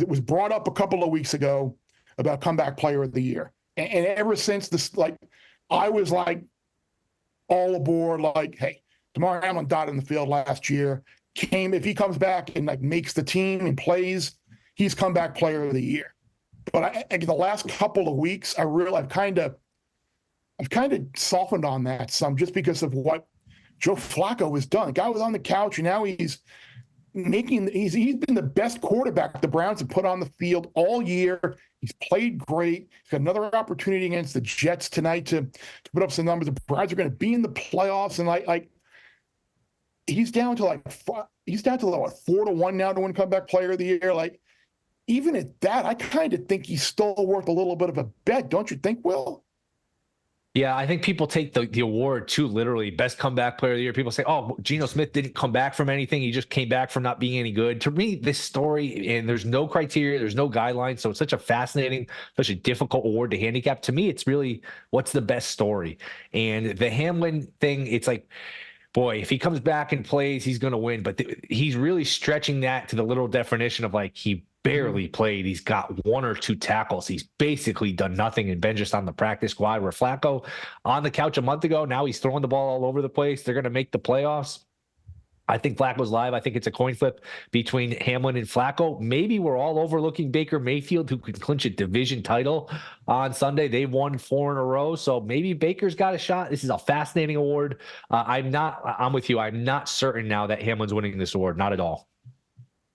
it was brought up a couple of weeks ago about comeback player of the year. And ever since this, like, I was like all aboard, like, hey, Damar Hamlin died in the field last year. If he comes back and like makes the team and plays, he's comeback player of the year. But the last couple of weeks, I've kind of softened on that some, just because of what Joe Flacco has done. The guy was on the couch, and now he's been the best quarterback the Browns have put on the field all year. He's played great. He's got another opportunity against the Jets tonight to put up some numbers. The Browns are going to be in the playoffs, and he's down to 4-1 now to win comeback player of the year. Like, even at that, I kind of think he's still worth a little bit of a bet, don't you think, Will? Yeah, I think people take the award too literally. Best comeback player of the year. People say, oh, Geno Smith didn't come back from anything. He just came back from not being any good. To me, this story, and there's no criteria, there's no guidelines. So it's such a fascinating, such a difficult award to handicap. To me, it's really what's the best story. And the Hamlin thing, it's like, boy, if he comes back and plays, he's going to win. But he's really stretching that to the literal definition of like he barely played. He's got 1 or 2 tackles. He's basically done nothing and been just on the practice squad. Where Flacco on the couch a month ago, now he's throwing the ball all over the place. They're going to make the playoffs. I think Flacco's live. I think it's a coin flip between Hamlin and Flacco. Maybe we're all overlooking Baker Mayfield, who could clinch a division title on Sunday. They've won 4 in a row, so maybe Baker's got a shot. This is a fascinating award. I'm with you. I'm not certain now that Hamlin's winning this award. Not at all.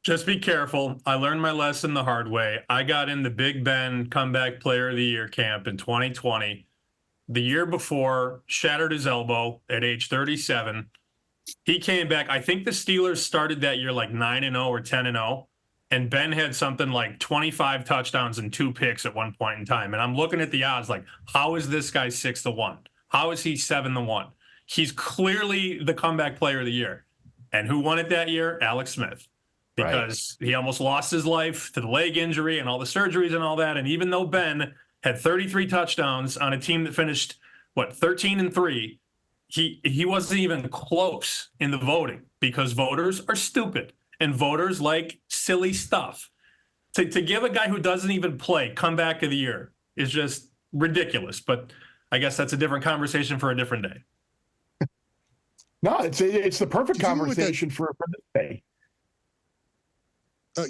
Just be careful. I learned my lesson the hard way. I got in the Big Ben comeback player of the year camp in 2020. The year before, shattered his elbow at age 37. He came back. I think the Steelers started that year like 9-0 or 10-0. And Ben had something like 25 touchdowns and 2 picks at one point in time. And I'm looking at the odds like, how is this guy 6-1? How is he 7-1? He's clearly the comeback player of the year. And who won it that year? Alex Smith. Because he almost lost his life to the leg injury and all the surgeries and all that. And even though Ben had 33 touchdowns on a team that finished, 13-3, he wasn't even close in the voting, because voters are stupid and voters like silly stuff. To give a guy who doesn't even play comeback of the year is just ridiculous. But I guess that's a different conversation for a different day. No, it's the perfect conversation for this day.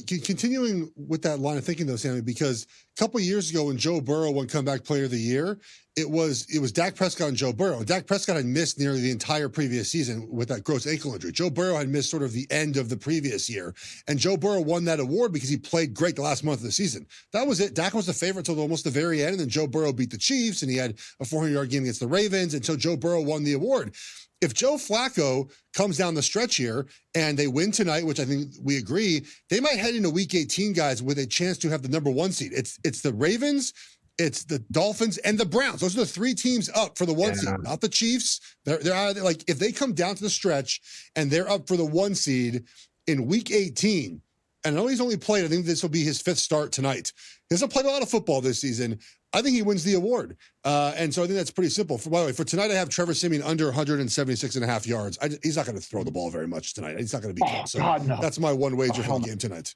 Continuing with that line of thinking, though, Sammy, because a couple of years ago when Joe Burrow won comeback player of the year, it was Dak Prescott and Joe Burrow. And Dak Prescott had missed nearly the entire previous season with that gross ankle injury. Joe Burrow had missed sort of the end of the previous year. And Joe Burrow won that award because he played great the last month of the season. That was it. Dak was the favorite until almost the very end. And then Joe Burrow beat the Chiefs, and he had a 400-yard game against the Ravens. And so Joe Burrow won the award. If Joe Flacco comes down the stretch here and they win tonight, which I think we agree, they might head into Week 18, guys, with a chance to have the number 1 seed. It's the Ravens, it's the Dolphins, and the Browns. Those are the 3 teams up for the 1 seed, not the Chiefs. They're out of, like, if they come down to the stretch and they're up for the 1 seed in Week 18, and I know he's only played, I think this will be his 5th start tonight. He hasn't played a lot of football this season. I think he wins the award. And so I think that's pretty simple. By the way, for tonight, I have Trevor Siemian under 176.5 yards. He's not going to throw the ball very much tonight. He's not going to be good. So God, no. That's my one wager for the game tonight.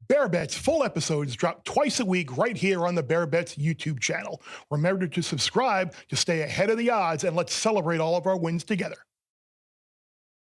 Bear Bets full episodes drop twice a week right here on the Bear Bets YouTube channel. Remember to subscribe to stay ahead of the odds, and let's celebrate all of our wins together.